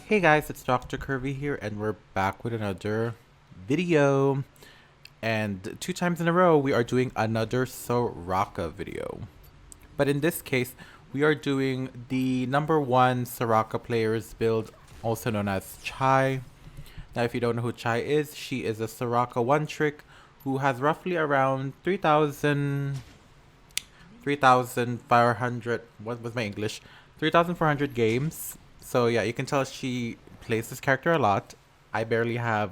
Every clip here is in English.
Hey guys, it's Dr. Kirby here, and we're back with another video. And 2 times in a row, we are doing another Soraka video. But in this case, we are doing the #1 Soraka player's build, also known as Chay. Now, if you don't know who Chay is, she is a Soraka one-trick who has roughly around 3,400, what was my English? 3,400 games. So yeah, you can tell she plays this character a lot. I barely have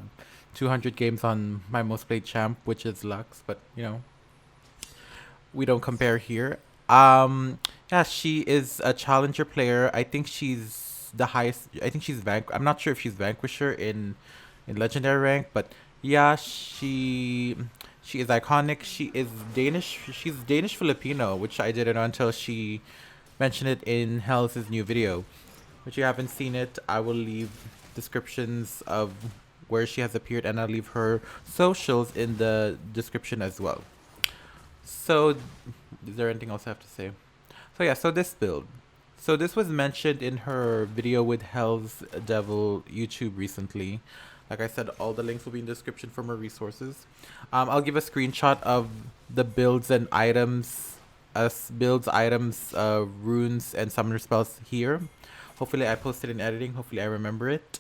200 games on my most played champ, which is Lux, but you know, we don't compare here. Yeah, she is a challenger player. I think she's the highest. I think she's I'm not sure if she's vanquisher in legendary rank, but yeah, she is iconic. She is Danish. She's Danish Filipino, which I didn't know until she mentioned it in Hell's new video. If you haven't seen it, I will leave descriptions of where she has appeared, and I'll leave her socials in the description as well. So, is there anything else I have to say? So yeah, so this build. So this was mentioned in her video with HellsDevil YouTube recently. Like I said, all the links will be in the description from her resources. I'll give a screenshot of the builds and items, runes, and summoner spells here. Hopefully I posted in editing. Hopefully I remember it.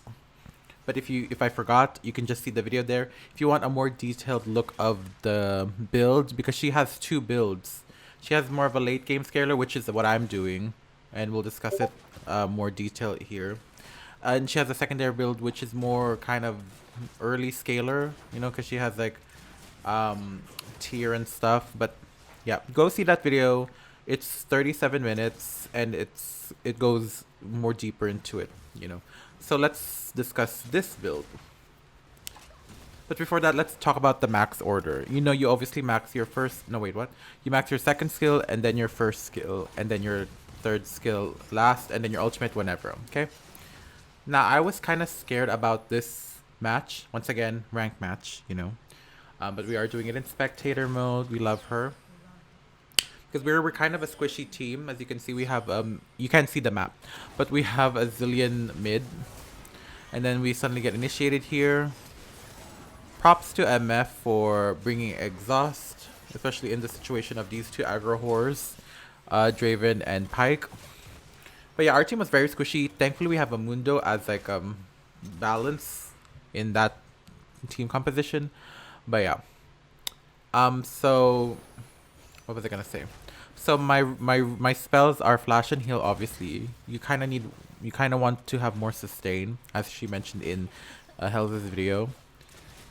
But if I forgot, you can just see the video there. If you want a more detailed look of the build, because she has 2 builds. She has more of a late game scaler, which is what I'm doing, and we'll discuss it more detail here. And she has a secondary build, which is more kind of early scaler, you know, because she has like tier and stuff. But yeah, go see that video. It's 37 minutes, and it goes more deeper into it, you know. So let's discuss this build. But before that, let's talk about the max order. You know, you obviously max your first... No, wait, what? You max your second skill, and then your first skill, and then your third skill last, and then your ultimate whenever, okay? Now, I was kind of scared about this match. Once again, rank match, you know. But we are doing it in spectator mode. We love her. Because we're kind of a squishy team. As you can see, we have... you can't see the map. But we have a zillion mid. And then we suddenly get initiated here. Props to MF for bringing exhaust, especially in the situation of these 2 aggro whores, Draven and Pyke. But yeah, our team was very squishy. Thankfully, we have a Mundo as like balance in that team composition. But yeah, so what was I gonna say? So my spells are flash and heal. Obviously, you kind of want to have more sustain, as she mentioned in Hell's video.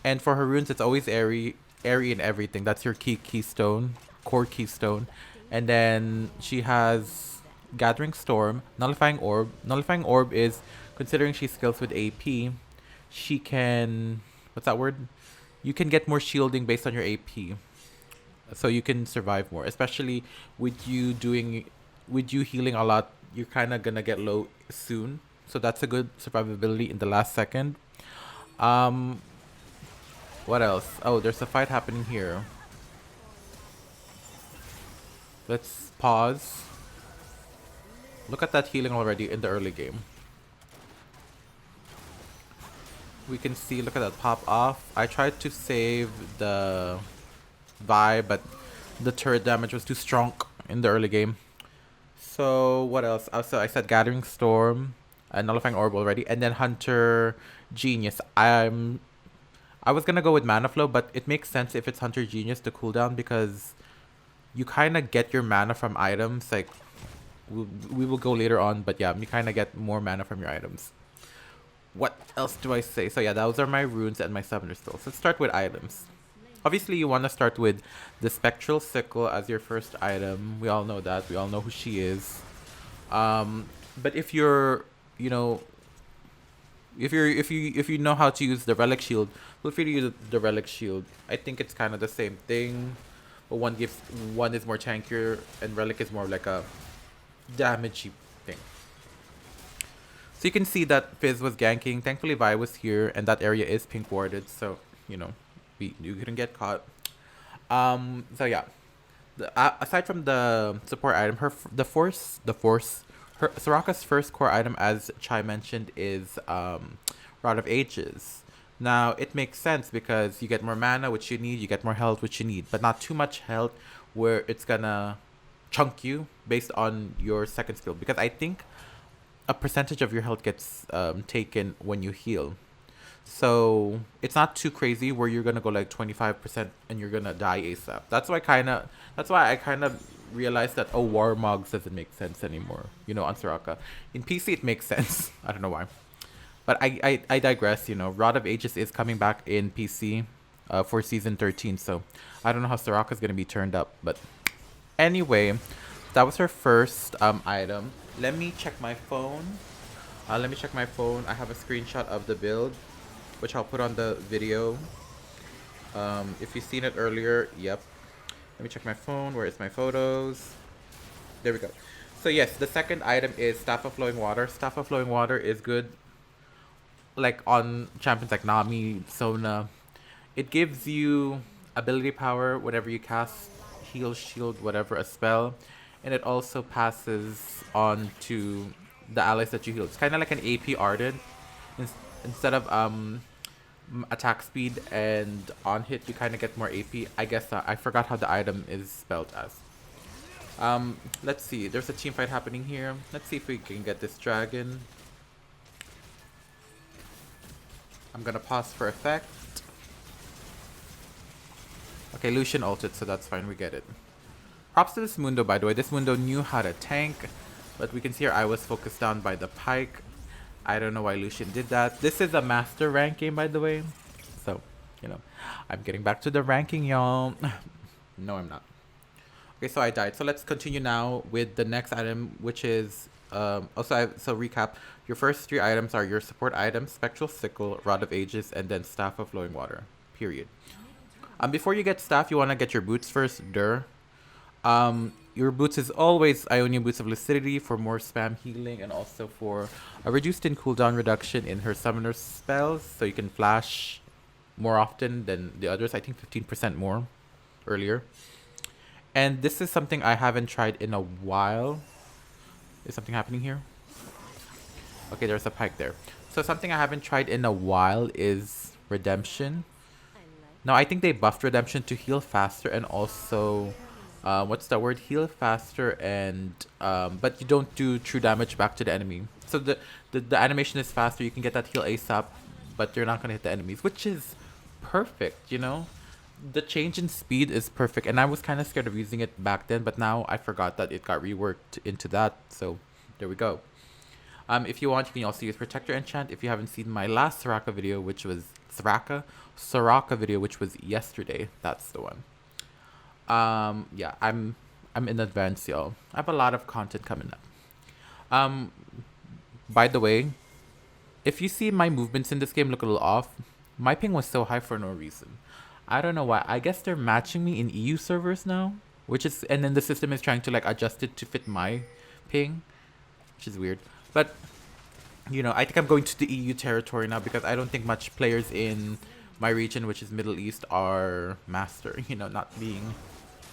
And for her runes, it's always airy in everything. That's your keystone, core keystone. And then she has Gathering Storm, Nullifying Orb. Nullifying Orb is, considering she skills with AP, she can... What's that word? You can get more shielding based on your AP. So you can survive more. Especially with you healing a lot, you're kind of gonna get low soon. So that's a good survivability in the last second. What else? Oh, there's a fight happening here. Let's pause. Look at that healing already in the early game. We can see, look at that pop off. I tried to save the Vi, but the turret damage was too strong in the early game. So what else? Also, I said Gathering Storm and Nullifying Orb already. And then Hunter Genius. I was gonna go with Mana Flow, but it makes sense if it's Hunter Genius to cooldown, because you kind of get your mana from items. Like, we will go later on, but yeah, you kind of get more mana from your items. What else do I say? So yeah, those are my runes and my summoner spells. Let's start with items. Obviously, you want to start with the Spectral Sickle as your first item. We all know that. We all know who she is. But if you're, you know... If you know how to use the Relic Shield, feel free to use the Relic Shield. I think it's kind of the same thing, but one is more tankier, and Relic is more like a damagey thing. So you can see that Fizz was ganking. Thankfully, Vi was here, and that area is pink warded, so you know you couldn't get caught. So yeah, aside from the support item, her Soraka's first core item, as Chai mentioned, is Rod of Ages. Now, it makes sense because you get more mana, which you need, you get more health, which you need, but not too much health where it's gonna chunk you based on your second skill. Because I think a percentage of your health gets taken when you heal. So it's not too crazy where you're gonna go like 25% and you're gonna die ASAP. That's why I kind of realized that War Mogs doesn't make sense anymore, you know, on Soraka. In PC it makes sense. I don't know why. But I digress, you know. Rod of Ages is coming back in PC for season 13, so I don't know how Soraka's gonna be turned up, but anyway, that was her first item. Let me check my phone. I have a screenshot of the build, which I'll put on the video. If you've seen it earlier, yep. Let me check my phone. Where is my photos? There we go. So yes, the second item is Staff of Flowing Water. Staff of Flowing Water is good, like on champions like Nami, Sona. It gives you ability power whenever you cast heal, shield, whatever, a spell. And it also passes on to the allies that you heal. It's kind of like an AP Ardent. Instead of attack speed and on hit, you kind of get more AP. I guess I forgot how the item is spelled as. Let's see. There's a team fight happening here. Let's see if we can get this dragon. I'm gonna pause for effect. Okay, Lucian ulted, so that's fine. We get it. Props to this Mundo, by the way. This Mundo knew how to tank, but we can see here I was focused down by the Pyke. I don't know why Lucian did that. This is a master rank game, by the way. So, you know, I'm getting back to the ranking, y'all. No, I'm not. Okay, so I died. So let's continue now with the next item, which is... so recap. Your first three items are your support items, Spectral Sickle, Rod of Ages, and then Staff of Flowing Water. Period. Before you get staff, you want to get your boots first. Your boots is always Ionian Boots of Lucidity for more spam healing and also for a reduced in cooldown reduction in her summoner spells, so you can flash more often than the others. I think 15% more earlier. And this is something I haven't tried in a while. Is something happening here? Okay, there's a Pyke there. So something I haven't tried in a while is Redemption. Now, I think they buffed Redemption to heal faster and also... what's the word? Heal faster and... but you don't do true damage back to the enemy. So the animation is faster. You can get that heal ASAP, but you're not going to hit the enemies, which is perfect, you know? The change in speed is perfect. And I was kind of scared of using it back then, but now I forgot that it got reworked into that. So there we go. If you want, you can also use Protector Enchant. If you haven't seen my last Soraka video, which was... Soraka video, which was yesterday. That's the one. Yeah, I'm in advance, y'all. I have a lot of content coming up. By the way, if you see my movements in this game look a little off, my ping was so high for no reason. I don't know why. I guess they're matching me in EU servers now, and then the system is trying to like adjust it to fit my ping, which is weird. But you know, I think I'm going to the EU territory now because I don't think much players in my region, which is Middle East, are master. You know, not being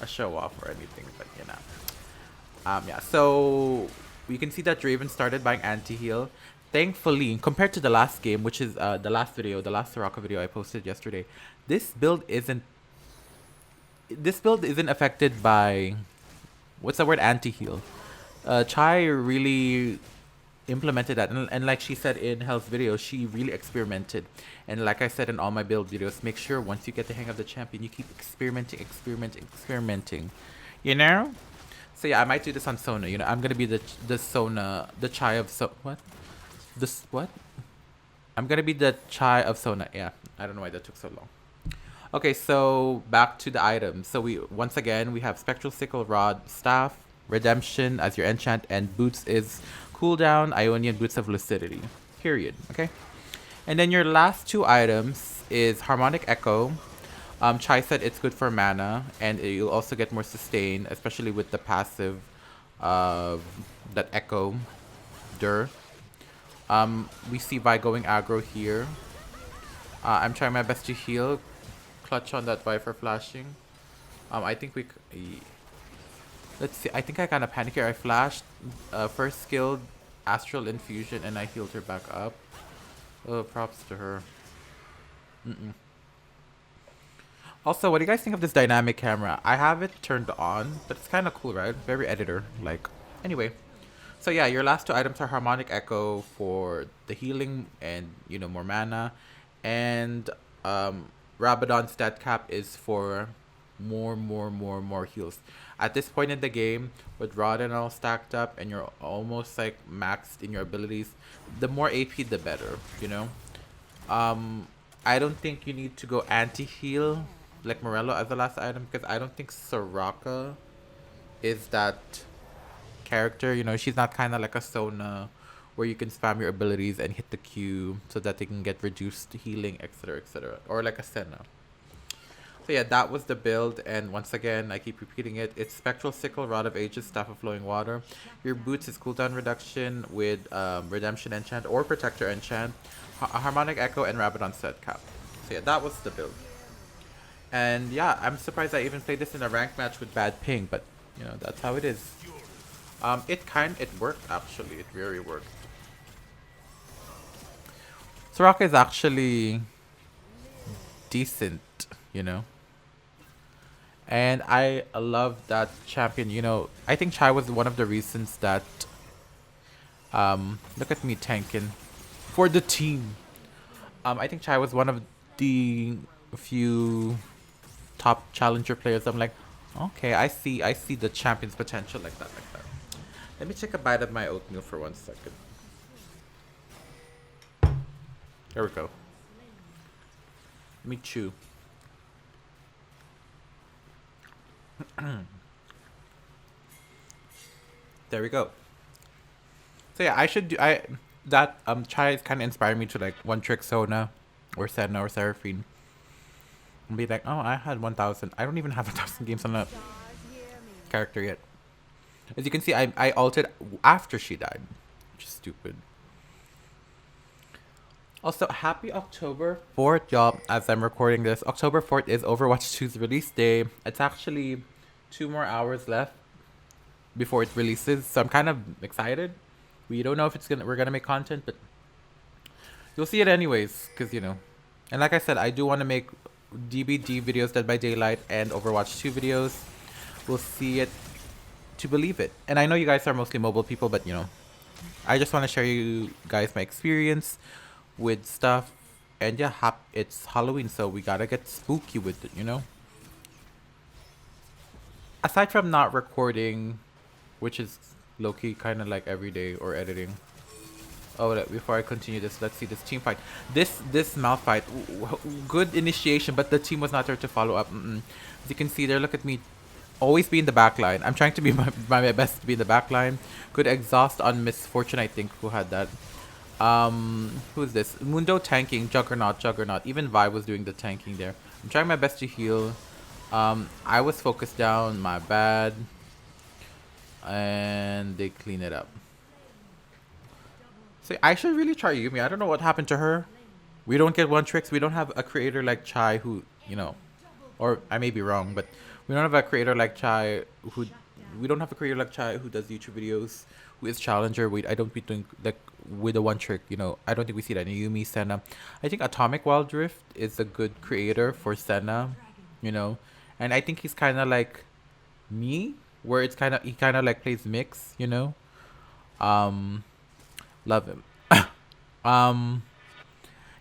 a show off or anything, but you know. Yeah, so we can see that Draven started buying anti-heal. Thankfully, compared to the last game, which is the last Soraka video I posted yesterday, this build isn't affected by what's the word, anti-heal. Chay really implemented that, and like she said in Hell's video, she really experimented. And like I said in all my build videos, make sure once you get the hang of the champion, you keep experimenting, you know. So yeah, I might do this on Sona. You know, I'm gonna be the Sona, the Chay of what? I'm gonna be the Chay of Sona. Yeah, I don't know why that took so long. Okay, so back to the items. So we once again we have Spectral Sickle, Rod, Staff, Redemption as your enchant, and Boots is cooldown, Ionian Boots of Lucidity. Period. Okay. And then your last two items is Harmonic Echo. Chai said it's good for mana, and you'll also get more sustain, especially with the passive that Echo. We see Vi going aggro here. I'm trying my best to heal. Clutch on that Vi for flashing. I think we... Let's see. I think I kind of panicked here. I flashed first skilled Astral Infusion and I healed her back up. Oh, props to her. Mm-mm. Also, what do you guys think of this dynamic camera? I have it turned on, but it's kind of cool, right? Very editor like. Anyway, so yeah, your last two items are Harmonic Echo for the healing and more mana, and Rabadon stat cap is for more heals. At this point in the game, with Rod and all stacked up, and you're almost like maxed in your abilities, the more AP, the better. Um, I don't think you need to go anti-heal like Morello as the last item because I don't think Soraka is that character. She's not kind of like a Sona where you can spam your abilities and hit the Q so that they can get reduced healing, etc., etc., or like a Senna. So yeah, that was the build, and once again, I keep repeating it. It's Spectral Sickle, Rod of Ages, Staff of Flowing Water. Your boots is cooldown reduction with Redemption Enchant or Protector Enchant, Harmonic Echo, and Rabadon set cap. So yeah, that was the build. And yeah, I'm surprised I even played this in a ranked match with bad ping, but that's how it is. It worked actually. It really worked. Soraka is actually decent. And I love that champion. I think Chai was one of the reasons that look at me tanking for the team. I think Chai was one of the few top challenger players. I'm like, okay, I see the champion's potential like that. Let me take a bite of my oatmeal for 1 second. There we go. Let me chew. There we go. So yeah, Chai is kind of inspired me to like one trick Sona or Senna or Seraphine and be like, oh, I had 1,000. I don't even have 1,000 games on a character yet. As you can see, I ulted after she died, which is stupid. Also, happy October 4th, y'all. As I'm recording this, October 4th is Overwatch 2's release day. It's actually 2 more hours left before it releases, so I'm kind of excited. We don't know if we're gonna make content, but you'll see it anyways, cause And like I said, I do want to make DBD videos, Dead by Daylight, and Overwatch 2 videos. We'll see it to believe it. And I know you guys are mostly mobile people, but I just want to share you guys my experience with stuff. And yeah, it's Halloween, so we gotta get spooky with it, Aside from not recording, which is low-key kind of like every day, or editing. Oh, before I continue this, let's see this team fight. This mouth fight, good initiation, but the team was not there to follow up. As you can see there, look at me. Always be in the back line. I'm trying to be my best to be in the back line. Good exhaust on Misfortune, I think, who had that. Who is this? Mundo tanking, Juggernaut. Even Vi was doing the tanking there. I'm trying my best to heal. I was focused down, my bad. And they clean it up. So I should really try Yumi. I don't know what happened to her. We don't get one tricks. We don't have a creator like Chai who, or I may be wrong, but we don't have a creator like Chai who does YouTube videos, who is challenger. I don't be doing like with a one trick, I don't think we see that in Yumi, Senna. I think Atomic Wildrift is a good creator for Senna, and I think he's kind of like me, where he kind of like plays mix, love him.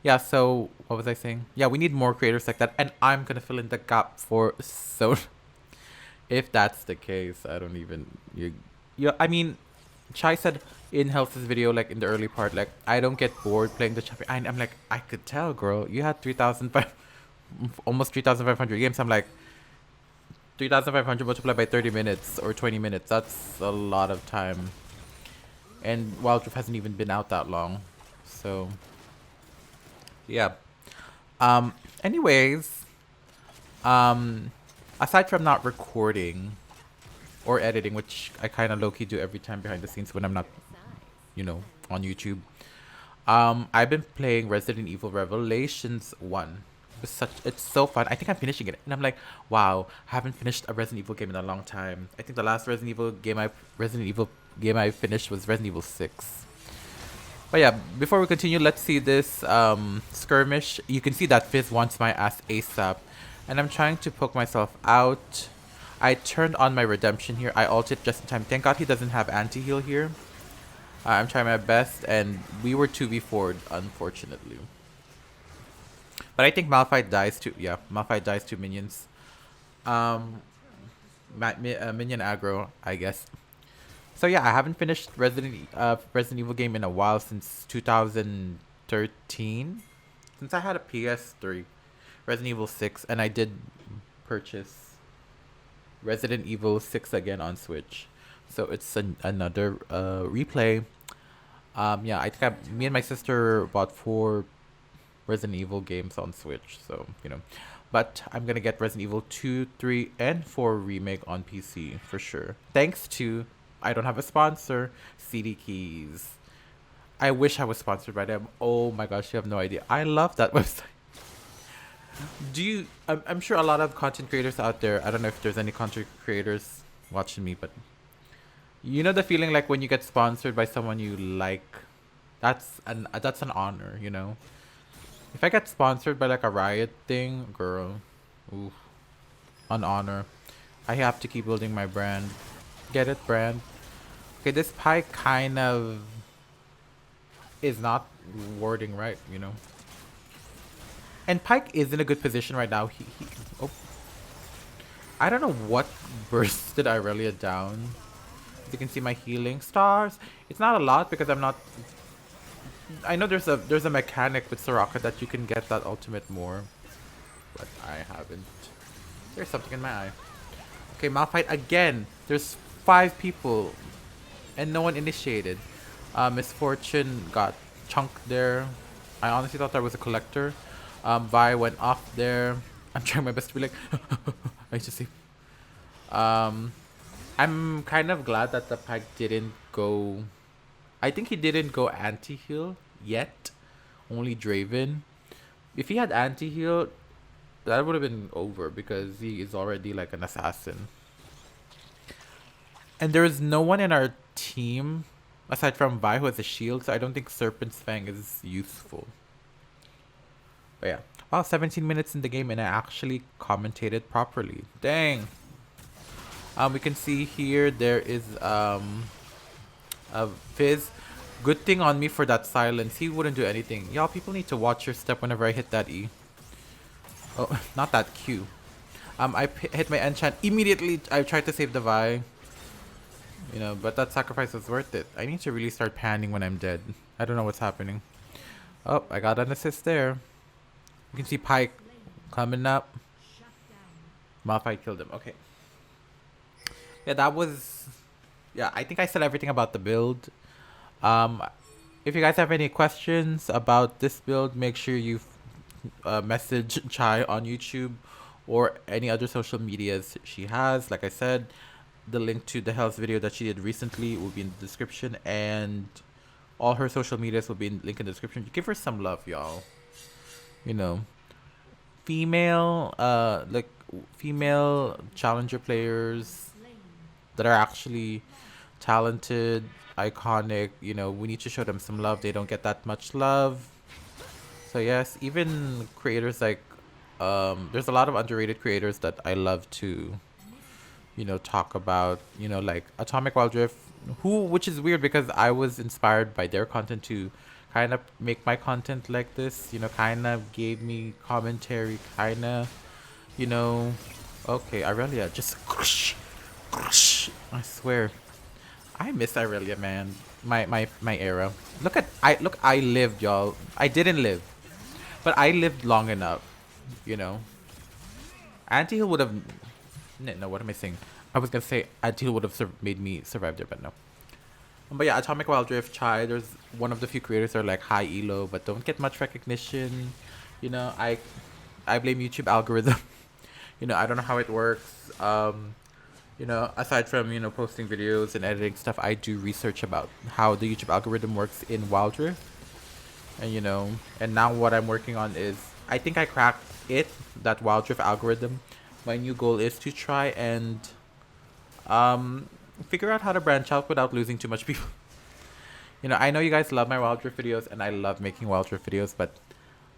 Yeah, so what was I saying? Yeah, we need more creators like that, and I'm gonna fill in the gap for so. If that's the case, I don't even I mean, Chai said in Hells's video, like in the early part, like I don't get bored playing the champion. I'm like, I could tell, girl. You had 3,500, almost 3,500 games. I'm like, 3,500 multiplied by 30 minutes or 20 minutes. That's a lot of time. And Wildrift hasn't even been out that long. So, yeah. Anyways, aside from not recording or editing, which I kind of low-key do every time behind the scenes when I'm not, on YouTube, I've been playing Resident Evil Revelations 1. It's so fun. I think I'm finishing it, and I'm like, wow, I haven't finished a Resident Evil game in a long time. I think the last Resident Evil game I finished was Resident Evil 6. But yeah, before we continue, let's see this skirmish. You can see that Fizz wants my ass ASAP, and I'm trying to poke myself out. I turned on my redemption here. I ulted just in time. Thank God he doesn't have anti-heal here. I'm trying my best, and we were 2v4'd, unfortunately. But I think Malphite dies to, yeah, Malphite dies to minions. Minion aggro, I guess. So yeah, I haven't finished Resident Evil game in a while, since 2013. Since I had a PS3. Resident Evil 6, and I did purchase Resident Evil 6 again on Switch. So it's another replay. Yeah, I think me and my sister bought 4 Resident Evil games on Switch, so, you know. But I'm gonna get Resident Evil 2, 3, and 4 remake on PC for sure. Thanks to, I don't have a sponsor, CD Keys. I wish I was sponsored by them. Oh my gosh, you have no idea. I love that website. I'm sure a lot of content creators out there, I don't know if there's any content creators watching me, but you know the feeling like when you get sponsored by someone you like, that's an honor, you know. If I get sponsored by like a Riot thing, girl, oof, an honor. I have to keep building my brand. Get it, brand? Okay, this pie kind of is not wording right, you know. And Pike is in a good position right now. Oh, I don't know what bursted Irelia down. As you can see, my healing stars. It's not a lot because I'm not. I know there's a mechanic with Soraka that you can get that ultimate more, but I haven't. There's something in my eye. Okay, Malphite again. There's 5 people, and no one initiated. Misfortune got chunked there. I honestly thought there was a collector. Vi went off there. I'm trying my best to be like, I just see. I'm kind of glad that the pack didn't go. I think he didn't go anti-heal yet. Only Draven. If he had anti-heal, that would have been over because he is already like an assassin. And there is no one in our team aside from Vi who has a shield, so I don't think Serpent's Fang is useful. But yeah, wow, 17 minutes in the game and I actually commentated properly. Dang. We can see here there is a Fizz. Good thing on me for that silence. He wouldn't do anything. Y'all, people need to watch your step whenever I hit that E. Oh, not that Q. I hit my enchant immediately. I tried to save the Vi. You know, but that sacrifice was worth it. I need to really start panning when I'm dead. I don't know what's happening. Oh, I got an assist there. You can see Pike coming up. Malphite killed him. Okay. Yeah, that was... Yeah, I think I said everything about the build. If you guys have any questions about this build, make sure you message Chay on YouTube or any other social medias she has. Like I said, the link to the Hells video that she did recently will be in the description, and all her social medias will be in link in the description. Give her some love, y'all. You know, female challenger players that are actually talented, iconic, you know, we need to show them some love. They don't get that much love. So yes, even creators like there's a lot of underrated creators that I love to, you know, talk about, you know, like Atomic Wildrift, which is weird because I was inspired by their content to kind of make my content like this, you know, kind of gave me commentary, kind of, you know. Okay, Irelia, just I swear, I miss Irelia, man. My era. I lived, y'all. I didn't live, but I lived long enough, you know. Anti-heal would have... No, what am I saying? I was gonna say anti-heal would have made me survive there, but no. But yeah, Atomic Wildrift, Chay, there's one of the few creators that are like high elo, but don't get much recognition. You know, I blame YouTube algorithm. You know, I don't know how it works. You know, aside from, you know, posting videos and editing stuff, I do research about how the YouTube algorithm works in Wildrift. And, you know, and now what I'm working on is, I think I cracked it, that wildrift algorithm, my new goal is to try and um figure out how to branch out without losing too much people. You know, I know you guys love my wildrift videos, and I love making wildrift videos, but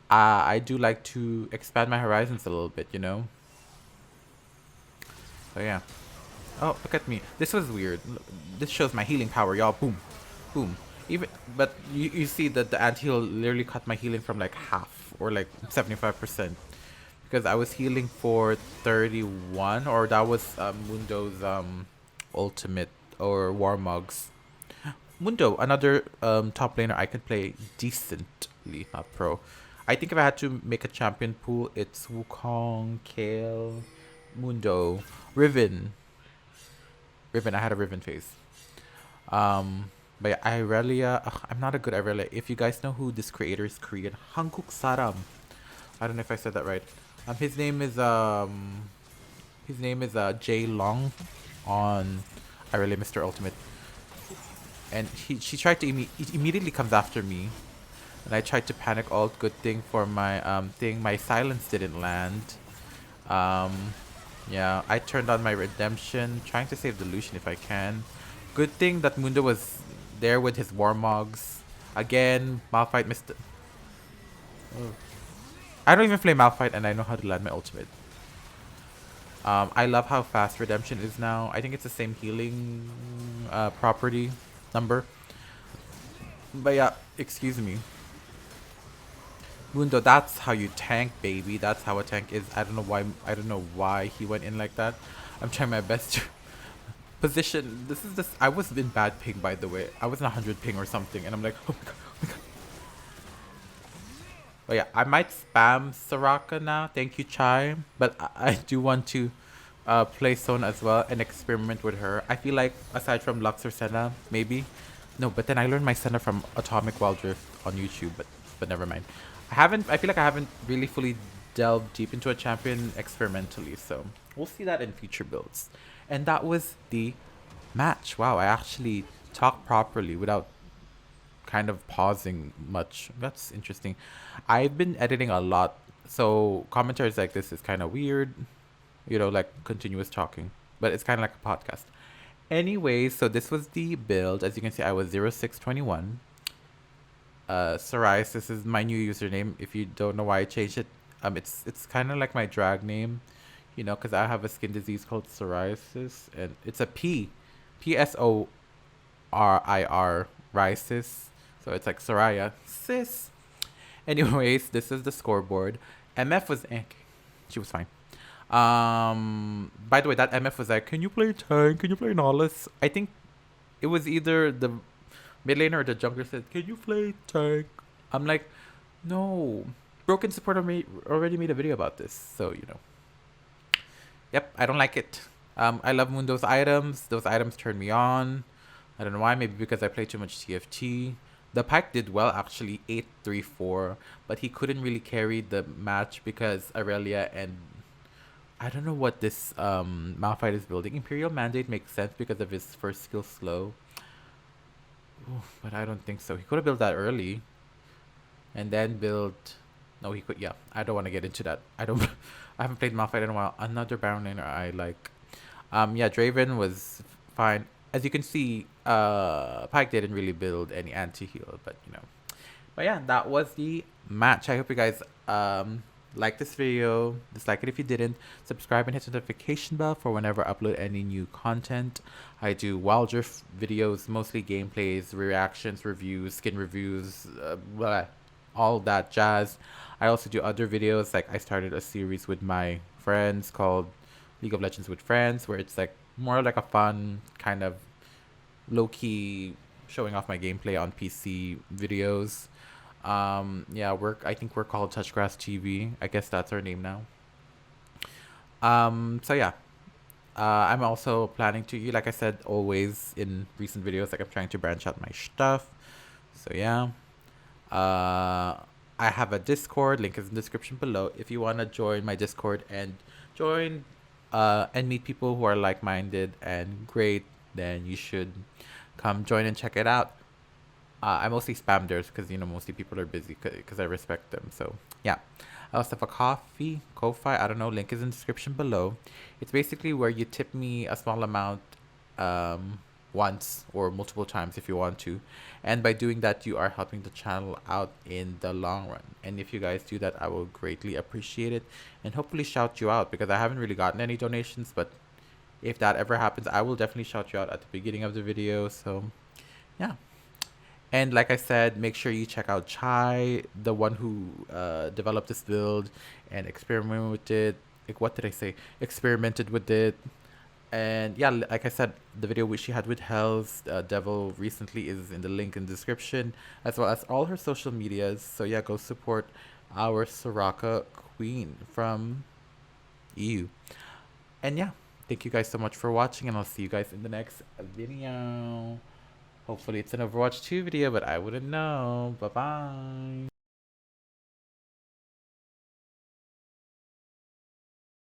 I do like to expand my horizons a little bit, you know? So yeah. Oh, look at me. This was weird. This shows my healing power, y'all. Boom. Boom. Even, but you see that the anti-heal literally cut my healing from like half, or like 75%. Because I was healing for 31, or that was Mundo's ultimate, or Warmog's. Mundo, another top laner I can play decently, not pro. I think if I had to make a champion pool, it's Wukong, Kale, Mundo, Riven. Riven, I had a Riven phase. But yeah, Irelia, I'm not a good Irelia. If you guys know who this creator is, Korean, Hanguk Saram. I don't know if I said that right. His name is Jay Long on Irelia Mr. Ultimate. And she tried to he immediately comes after me, and I tried to panic ult. Good thing for my thing, my silence didn't land. Yeah, I turned on my redemption, trying to save the Lucian if I can. Good thing that Mundo was there with his Warmogs. Again, Malphite missed. Oh. I don't even play Malphite, and I know how to land my ultimate. I love how fast redemption is now. I think it's the same healing property number. But yeah, excuse me. Mundo, that's how you tank, baby. That's how a tank is. I don't know why he went in like that. I'm trying my best to position. I was in bad ping, by the way. I was in 100 ping or something, and I'm like, oh my god, oh my god. But yeah, I might spam Soraka now. Thank you, Chay. But I do want to play Sona as well and experiment with her. I feel like aside from Lux or Senna, maybe. No, but then I learned my Senna from Atomic Wildrift on YouTube, but never mind. I feel like I haven't really fully delved deep into a champion experimentally, so we'll see that in future builds. And that was the match. Wow, I actually talked properly without kind of pausing much. That's interesting. I've been editing a lot, so commentaries like this is kind of weird, you know, like continuous talking, but it's kind of like a podcast. Anyways, so this was the build. As you can see, I was 0621. Psoriasis is my new username. If you don't know why I changed it, it's kind of like my drag name, you know, because I have a skin disease called psoriasis, and it's a Psoriir, rhisis. So it's like Soraya, sis. Anyways, this is the scoreboard. MF was she was fine. By the way, that MF was like, can you play tank? Can you play Nolus? I think it was either the mid laner or the jungler said, can you play tank? I'm like, no. Broken Support already made a video about this, so you know. Yep, I don't like it. I love Mundo's items. Those items turn me on. I don't know why. Maybe because I play too much TFT. The Pyke did well, actually, 8-3-4, but he couldn't really carry the match because Aurelia and I don't know what this Malphite is building. Imperial Mandate makes sense because of his first skill slow. Ooh, but I don't think so. He could have built that early. And then build... No, he could... Yeah, I don't want to get into that. I haven't played Malphite in a while. Another Baron laner I like. Yeah, Draven was fine. As you can see, Pyke didn't really build any anti-heal, but you know. But yeah, that was the match. I hope you guys like this video. Dislike it if you didn't. Subscribe and hit the notification bell for whenever I upload any new content. I do wildrift videos, mostly gameplays, reactions, reviews, skin reviews, all that jazz. I also do other videos, like I started a series with my friends called League of Legends with Friends, where it's like more like a fun kind of low-key showing off my gameplay on PC videos. Yeah, I think we're called Touchgrass TV. I guess that's our name now. So yeah. I'm also planning to, like I said, always in recent videos, like I'm trying to branch out my stuff. So yeah. I have a Discord, link is in the description below. If you want to join my Discord and join and meet people who are like-minded and great, then you should come join and check it out. I mostly spam theirs because, you know, mostly people are busy because I respect them. So, yeah. I also have a Ko-fi, I don't know, link is in the description below. It's basically where you tip me a small amount um, once or multiple times if you want to. And by doing that, you are helping the channel out in the long run. And if you guys do that, I will greatly appreciate it and hopefully shout you out because I haven't really gotten any donations. But if that ever happens, I will definitely shout you out at the beginning of the video. So, yeah. And like I said, make sure you check out Chay, the one who developed this build and experimented with it. Like, what did I say? Experimented with it. And yeah, like I said, the video which she had with Hell's Devil recently is in the link in the description, as well as all her social medias. So yeah, go support our Soraka queen from EU. And yeah, thank you guys so much for watching, and I'll see you guys in the next video. Hopefully it's an Overwatch 2 video, but I wouldn't know. Bye-bye.